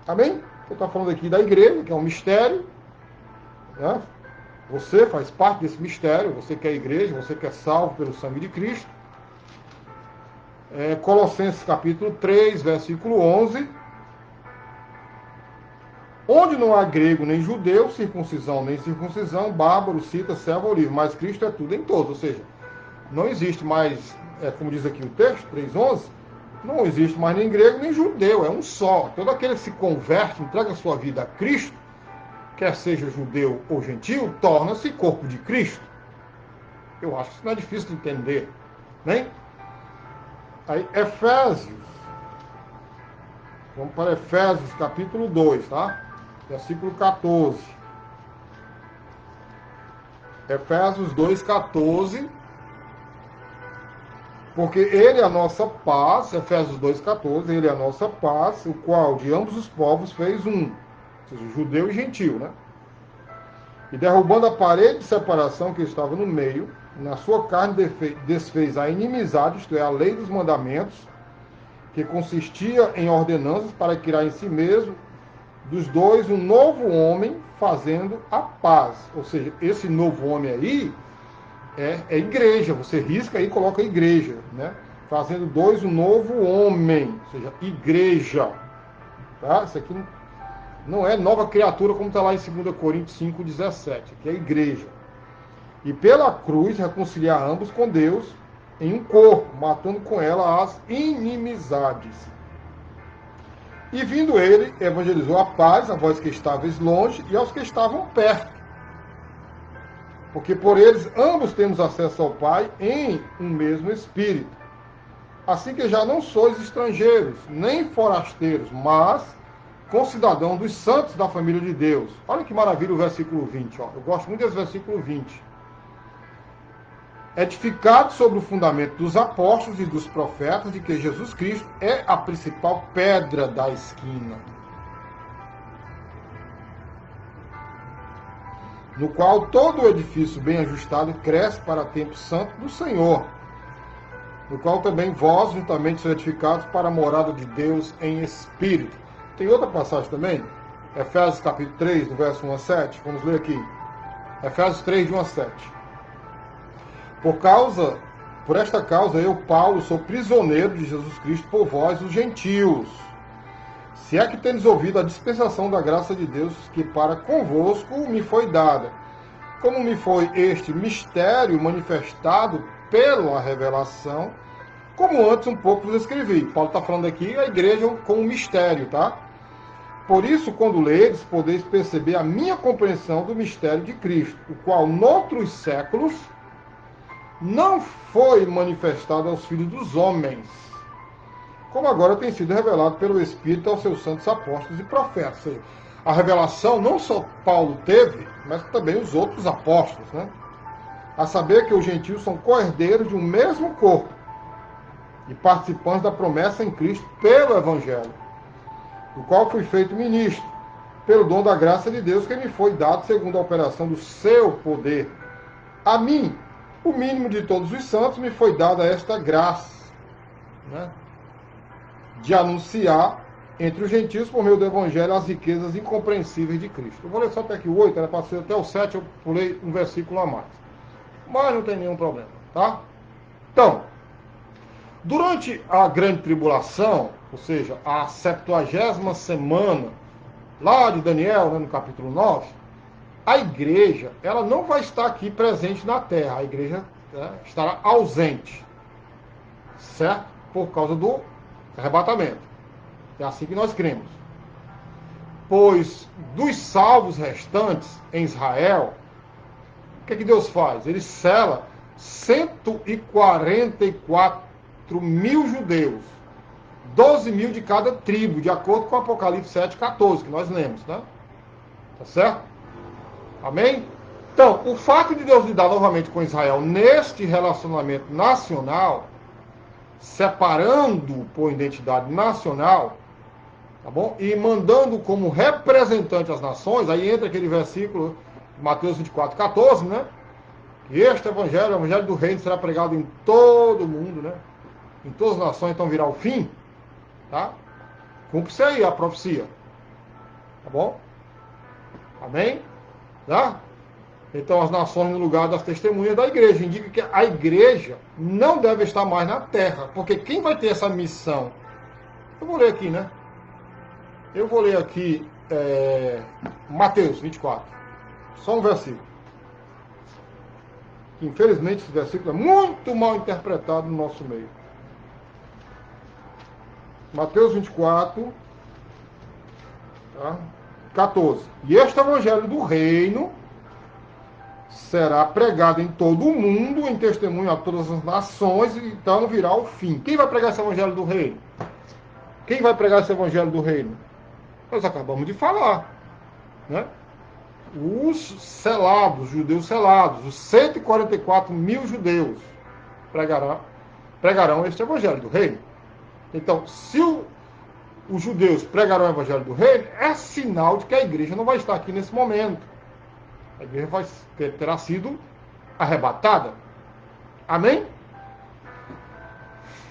Speaker 1: Amém? Eu estou falando aqui da igreja, que é um mistério, né? Você faz parte desse mistério, você que é a igreja, você que é salvo pelo sangue de Cristo. Colossenses capítulo 3, versículo 11. Onde não há grego nem judeu, circuncisão nem circuncisão, bárbaro, cita, servo ou livre, mas Cristo é tudo em todos. Ou seja, não existe mais, como diz aqui o texto, 3:11, não existe mais nem grego nem judeu, é um só. Todo aquele que se converte, entrega a sua vida a Cristo, quer seja judeu ou gentil, torna-se corpo de Cristo. Eu acho que isso não é difícil de entender, né? Aí, Efésios, vamos para Efésios capítulo 2, tá? Versículo 14. Efésios 2:14. Porque ele é a nossa paz, Efésios 2:14, ele é a nossa paz, o qual de ambos os povos fez um, ou seja, judeu e gentil, né? E derrubando a parede de separação que estava no meio, na sua carne desfez a inimizade, isto é, a lei dos mandamentos, que consistia em ordenanças para criar em si mesmo dos dois um novo homem, fazendo a paz. Ou seja, esse novo homem aí é igreja, você risca aí e coloca igreja, né? Fazendo dois um novo homem, ou seja, igreja. Tá? Isso aqui não é nova criatura como está lá em 2 Coríntios 5:17, que é igreja. E pela cruz reconciliar ambos com Deus, em um corpo, matando com ela as inimizades. E vindo ele, evangelizou a paz a vós que estáveis longe e aos que estavam perto. Porque por eles ambos temos acesso ao Pai em um mesmo Espírito. Assim que já não sois estrangeiros, nem forasteiros, mas concidadãos dos santos da família de Deus. Olha que maravilha o versículo 20. Ó. Eu gosto muito desse versículo 20. Edificado sobre o fundamento dos apóstolos e dos profetas, de que Jesus Cristo é a principal pedra da esquina, no qual todo o edifício bem ajustado cresce para tempo santo do Senhor, no qual também vós juntamente sois edificados para a morada de Deus em espírito. Tem outra passagem também, Efésios capítulo 3, do verso 1 a 7, vamos ler aqui. Efésios 3, de 1 a 7. Por esta causa, eu, Paulo, sou prisioneiro de Jesus Cristo por vós, os gentios. Se é que tendes ouvido a dispensação da graça de Deus, que para convosco me foi dada, como me foi este mistério manifestado pela revelação, como antes um pouco vos escrevi. Paulo está falando aqui a igreja como mistério, tá? Por isso, quando leres, podeis perceber a minha compreensão do mistério de Cristo, o qual, noutros séculos, não foi manifestado aos filhos dos homens, como agora tem sido revelado pelo Espírito aos seus santos apóstolos e profetas. Ou seja, a revelação não só Paulo teve, mas também os outros apóstolos, né? A saber que os gentios são co-herdeiros de um mesmo corpo e participantes da promessa em Cristo pelo Evangelho, do qual fui feito ministro, pelo dom da graça de Deus que me foi dado segundo a operação do seu poder. A mim, o mínimo de todos os santos, me foi dada esta graça, né, de anunciar entre os gentios, por meio do Evangelho, as riquezas incompreensíveis de Cristo. Eu vou ler só até aqui o 8, era para ser até o 7, eu pulei um versículo a mais. Mas não tem nenhum problema, tá? Então, durante a grande tribulação, ou seja, a 70ª semana, lá de Daniel, né, no capítulo 9, a igreja, ela não vai estar aqui presente na terra, a igreja, né, estará ausente, certo? Por causa do arrebatamento. É assim que nós cremos. Pois dos salvos restantes em Israel, o que Deus faz? Ele sela 144 mil judeus, 12 mil de cada tribo, de acordo com Apocalipse 7,14, que nós lemos, né? Tá certo? Amém? Então, o fato de Deus lidar novamente com Israel neste relacionamento nacional, separando por identidade nacional, tá bom? E mandando como representante as nações, aí entra aquele versículo, Mateus 24,14, né? Que este evangelho, o evangelho do reino, será pregado em todo o mundo, né? Em todas as nações, então virá o fim, tá? Cumpre-se aí a profecia, tá bom? Amém? Tá? Então as nações no lugar das testemunhas da igreja. Indica que a igreja não deve estar mais na terra. Porque quem vai ter essa missão? Eu vou ler aqui, né? Eu vou ler aqui Mateus 24. Só um versículo. Infelizmente esse versículo é muito mal interpretado no nosso meio. Mateus 24, tá? 14. E este evangelho do reino será pregado em todo o mundo, em testemunho a todas as nações, e então virá o fim. Quem vai pregar esse evangelho do reino? Quem vai pregar esse evangelho do reino? Nós acabamos de falar, né? Os selados, judeus selados, os 144 mil judeus pregarão este evangelho do reino. Então, se os judeus pregarão o evangelho do reino, é sinal de que a igreja não vai estar aqui nesse momento. A igreja terá sido arrebatada. Amém?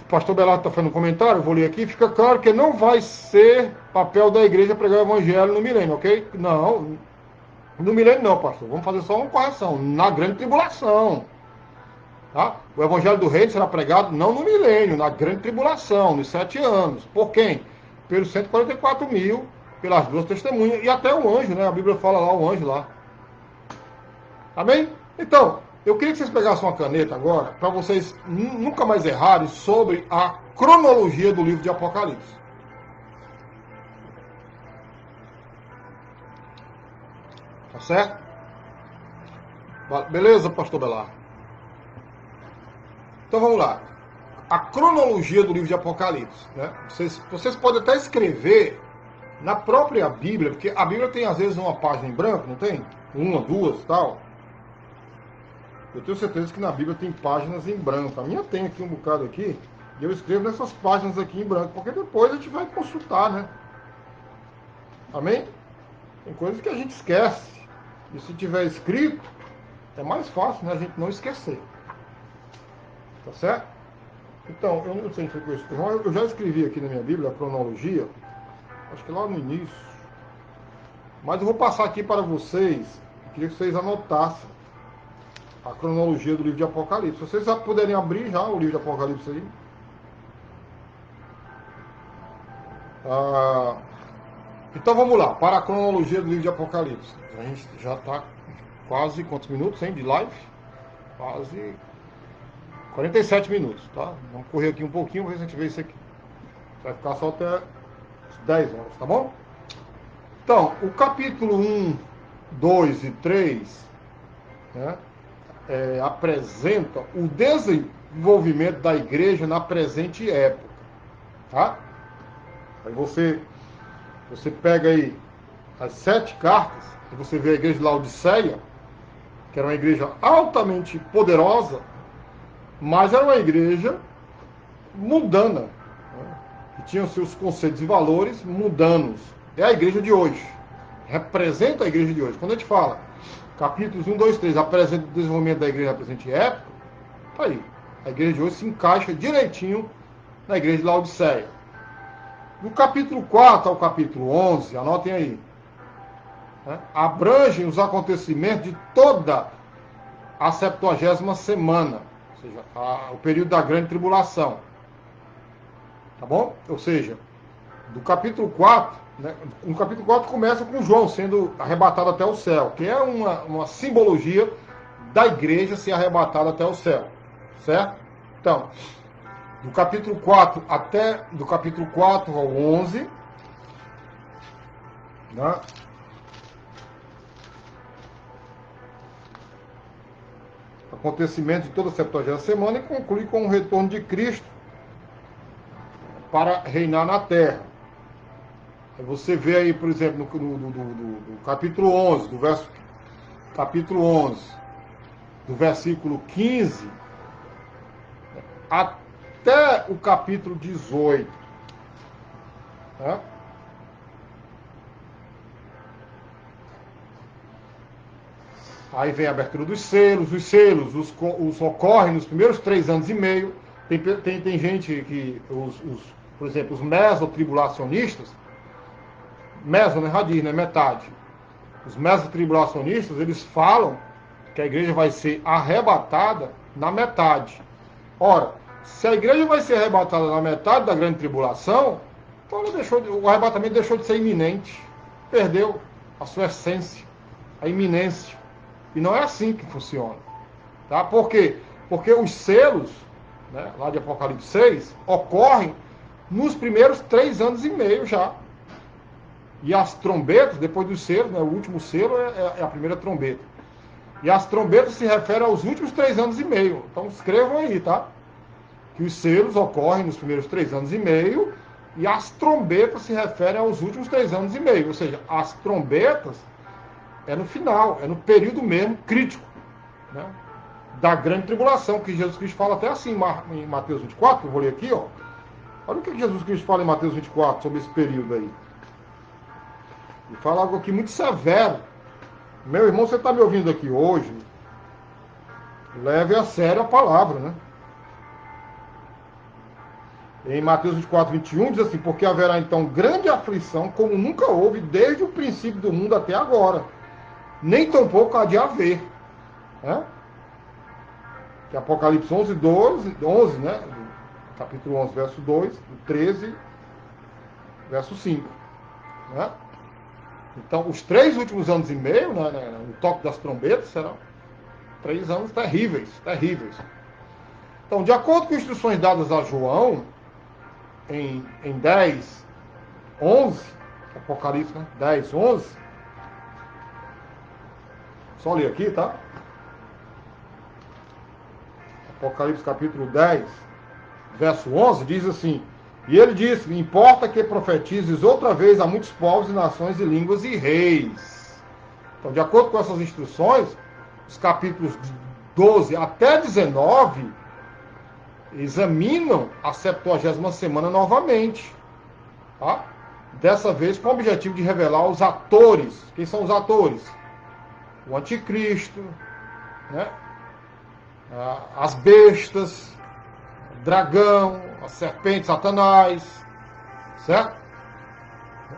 Speaker 1: O pastor Belardo está fazendo um comentário, eu vou ler aqui. Fica claro que não vai ser papel da igreja pregar o evangelho no milênio, ok? Não, no milênio não, pastor. Vamos fazer só uma correção. Na grande tribulação. Tá? O evangelho do reino será pregado não no milênio, na grande tribulação, nos 7 anos. Por quem? Pelos 144 mil, pelas 2 testemunhas, e até o anjo, né? A Bíblia fala lá, o anjo lá. Amém? Então, Eu queria que vocês pegassem uma caneta agora, para vocês nunca mais errarem sobre a cronologia do livro de Apocalipse. Tá certo? Beleza, pastor Belar? Então vamos lá. A cronologia do livro de Apocalipse. Né? Vocês podem até escrever na própria Bíblia, porque a Bíblia tem às vezes uma página em branco, não tem? Uma, duas, tal. Eu tenho certeza que na Bíblia tem páginas em branco. A minha tem aqui um bocado aqui, e eu escrevo nessas páginas aqui em branco, porque depois a gente vai consultar, né? Amém? Tem coisas que a gente esquece. E se tiver escrito, é mais fácil, né, a gente não esquecer. Tá certo? Então, eu não sei se foi com isso. Eu já escrevi aqui na minha Bíblia a cronologia, acho que lá no início. Mas eu vou passar aqui para vocês, eu queria que vocês anotassem a cronologia do livro de Apocalipse. Vocês já puderem abrir já o livro de Apocalipse aí. Então vamos lá, para a cronologia do livro de Apocalipse. A gente já está quase quantos minutos, hein, de live? Quase 47 minutos, tá? Vamos correr aqui um pouquinho, ver se a gente vê isso aqui. Vai ficar só até as 10 horas, tá bom? Então, o capítulo 1, 2 e 3, né, apresenta o desenvolvimento da igreja na presente época, tá? Aí você pega aí as 7 cartas, e você vê a igreja de Laodiceia, que era uma igreja altamente poderosa, mas era uma igreja mundana, né, que tinha seus conceitos e valores mundanos. É a igreja de hoje, representa a igreja de hoje. Quando a gente fala capítulos 1, 2, 3, apresenta o desenvolvimento da igreja na presente época, tá aí. A igreja de hoje se encaixa direitinho na igreja de Laodiceia. Do capítulo 4 ao capítulo 11, anotem aí, né, abrangem os acontecimentos de toda a 70ª semana, ou seja, o período da grande tribulação. Tá bom? Ou seja, do capítulo 4, né, no capítulo 4 começa com João sendo arrebatado até o céu, que é uma simbologia da igreja ser arrebatada até o céu. Certo? Então, do capítulo 4 ao 11, né, acontecimento de toda a 70ª semana, e conclui com o retorno de Cristo para reinar na terra. Aí você vê aí, por exemplo, no capítulo 11, capítulo 11, do versículo 15 até o capítulo 18. Né? Aí vem a abertura dos selos. Os selos os ocorrem nos primeiros 3 anos e meio. Tem gente que, por exemplo, os mesotribulacionistas, meso, né, radiz, né, metade. Os mesotribulacionistas, eles falam que a igreja vai ser arrebatada na metade. Ora, se a igreja vai ser arrebatada na metade da grande tribulação, então o arrebatamento deixou de ser iminente. Perdeu a sua essência, a iminência. E não é assim que funciona. Tá? Por quê? Porque os selos, né, lá de Apocalipse 6, ocorrem nos primeiros 3 anos e meio já. E as trombetas, depois dos selos, né, o último selo é a primeira trombeta. E as trombetas se referem aos últimos 3 anos e meio. Então escrevam aí, tá? Que os selos ocorrem nos primeiros 3 anos e meio, e as trombetas se referem aos últimos 3 anos e meio. Ou seja, as trombetas é no final, é no período mesmo crítico, né, da grande tribulação, que Jesus Cristo fala até assim em Mateus 24, que eu vou ler aqui, ó. Olha o que Jesus Cristo fala em Mateus 24 sobre esse período aí. Ele fala algo aqui muito severo. Meu irmão, você está me ouvindo aqui hoje, leve a sério a palavra, né? Em Mateus 24, 21, diz assim: porque haverá então grande aflição, como nunca houve desde o princípio do mundo até agora, nem tampouco há de haver. Né? Que Apocalipse 11, 11, né? Capítulo 11, verso 2, 13, verso 5. Né? Então, os 3 últimos anos e meio, né, no toque das trombetas, serão 3 anos terríveis, terríveis. Então, de acordo com instruções dadas a João, em 10, 11, Apocalipse, né? 10, 11, só ler aqui, tá? Apocalipse capítulo 10, verso 11, diz assim: e ele disse, importa que profetizes outra vez a muitos povos e nações e línguas e reis. Então, de acordo com essas instruções, os capítulos 12 até 19 examinam a 70ª semana novamente, tá? Dessa vez com o objetivo de revelar os atores. Quem são os atores? O anticristo, né? As bestas, o dragão, a serpente, Satanás, certo?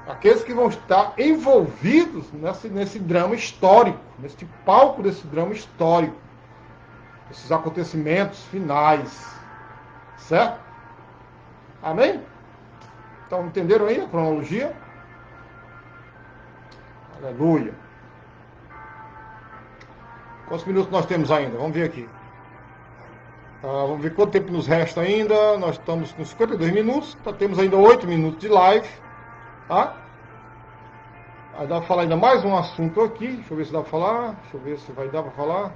Speaker 1: Aqueles que vão estar envolvidos nesse drama histórico, nesse palco desse drama histórico, esses acontecimentos finais, certo? Amém? Então, entenderam aí a cronologia? Aleluia. Quantos minutos nós temos ainda? Vamos ver aqui. Vamos ver quanto tempo nos resta ainda. Nós estamos com 52 minutos. Então, temos ainda 8 minutos de live. Tá? Aí dá para falar ainda mais um assunto aqui. Deixa eu ver se dá para falar. Deixa eu ver se vai dar para falar.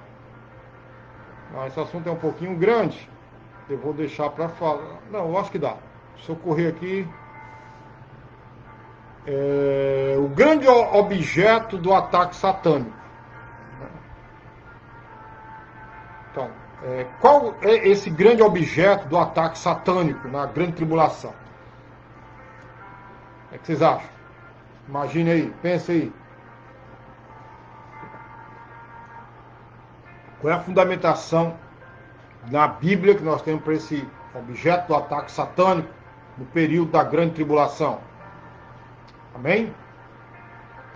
Speaker 1: Esse assunto é um pouquinho grande. Eu vou deixar para falar. Não, eu acho que dá. Deixa eu correr aqui. O grande objeto do ataque satânico. Então, qual é esse grande objeto do ataque satânico na grande tribulação? O que vocês acham? Imagine aí, pense aí. Qual é a fundamentação na Bíblia que nós temos para esse objeto do ataque satânico no período da grande tribulação? Amém?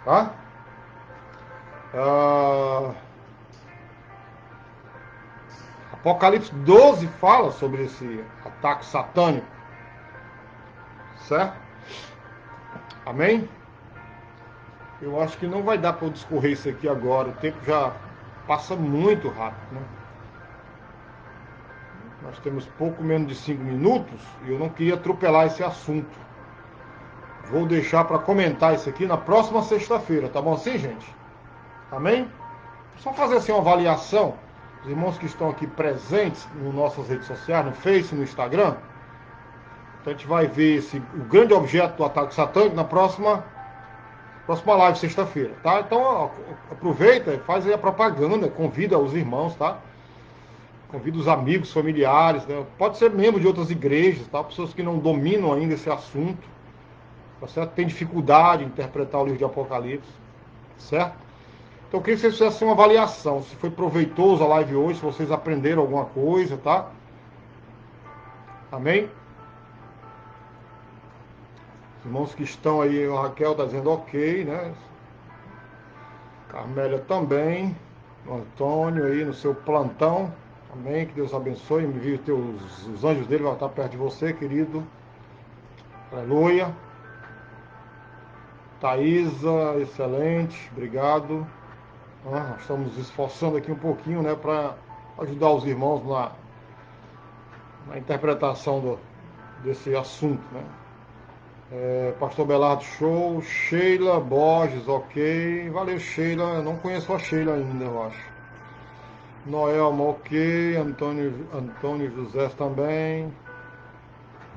Speaker 1: Tá? Apocalipse 12 fala sobre esse ataque satânico. Certo? Amém? Eu acho que não vai dar para eu discorrer isso aqui agora. O tempo já passa muito rápido, né? Nós temos pouco menos de 5 minutos e eu não queria atropelar esse assunto. Vou deixar para comentar isso aqui na próxima sexta-feira, tá bom assim, gente? Amém? Só fazer assim uma avaliação. Os irmãos que estão aqui presentes nas nossas redes sociais, no Face, no Instagram. Então a gente vai ver o grande objeto do ataque satânico na próxima live, sexta-feira, tá? Então aproveita e faz aí a propaganda, convida os irmãos, tá? Convida os amigos, familiares, né? Pode ser membro de outras igrejas, tá? Pessoas que não dominam ainda esse assunto, tá certo? Tem dificuldade em interpretar o livro de Apocalipse, certo? Então eu queria que vocês fizessem uma avaliação, se foi proveitoso a live hoje, se vocês aprenderam alguma coisa, tá? Amém? Os irmãos que estão aí, a Raquel está dizendo ok, né? Carmélia também, o Antônio aí no seu plantão, amém? Que Deus abençoe, me envie os anjos dele, vai estar perto de você, querido. Aleluia. Thaísa, excelente, obrigado. Nós estamos esforçando aqui um pouquinho, né, para ajudar os irmãos na interpretação desse assunto, né? Pastor Belardo, show. Sheila Borges, ok. Valeu, Sheila. Eu não conheço a Sheila ainda, eu acho. Noelma, ok. Antônio José também.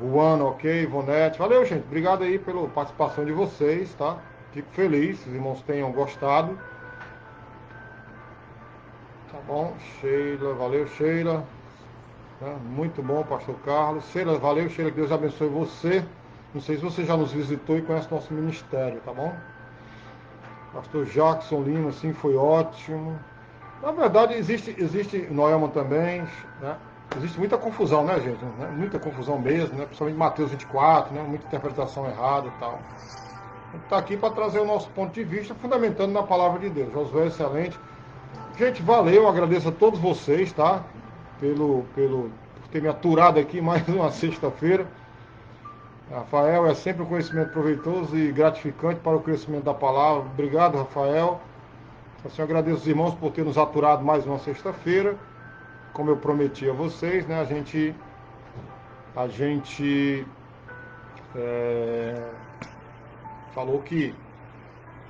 Speaker 1: Juana, ok. Ivonete. Valeu, gente. Obrigado aí pela participação de vocês, tá? Fico feliz, se os irmãos tenham gostado. Tá bom. Sheila, valeu, Sheila. Muito bom, Pastor Carlos. Sheila, valeu, Sheila. Que Deus abençoe você. Não sei se você já nos visitou e conhece nosso ministério, tá bom? Pastor Jackson Lima, sim, foi ótimo. Na verdade, existe Noelma também, né? Existe muita confusão, né, gente? Né? Muita confusão mesmo, né? Principalmente Mateus 24, né? Muita interpretação errada e tal. A gente está aqui para trazer o nosso ponto de vista, fundamentando na palavra de Deus. Josué, excelente. Gente, valeu, agradeço a todos vocês, tá? Por ter me aturado aqui mais uma sexta-feira. Rafael, é sempre um conhecimento proveitoso e gratificante para o crescimento da palavra. Obrigado, Rafael. Assim, eu agradeço os irmãos por ter nos aturado mais uma sexta-feira. Como eu prometi a vocês, né? A gente falou que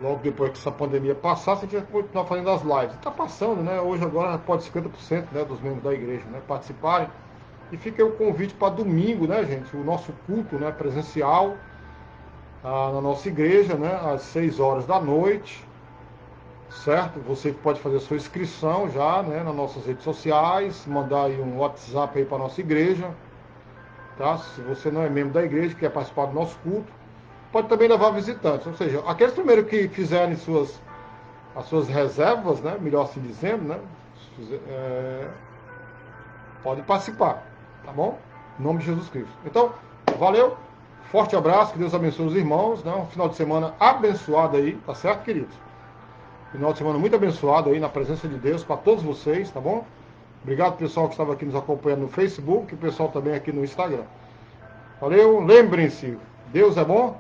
Speaker 1: logo depois que essa pandemia passasse, a gente ia continuar fazendo as lives. Está passando, né? Hoje agora pode 50%, né, dos membros da igreja, né, participarem. E fica o convite para domingo, né, gente? O nosso culto, né, presencial na nossa igreja, né, às 6 horas da noite, certo? Você pode fazer a sua inscrição já, né, nas nossas redes sociais, mandar aí um WhatsApp aí para nossa igreja, tá? Se você não é membro da igreja, quer participar do nosso culto, pode também levar visitantes, ou seja, aqueles primeiro que fizerem as suas reservas, né, melhor assim dizendo, né, pode participar, tá bom? Em nome de Jesus Cristo. Então, valeu, forte abraço, que Deus abençoe os irmãos, né, um final de semana abençoado aí, tá certo, queridos? Final de semana muito abençoado aí, na presença de Deus, para todos vocês, tá bom? Obrigado, pessoal, que estava aqui nos acompanhando no Facebook, e o pessoal também aqui no Instagram. Valeu, lembrem-se, Deus é bom.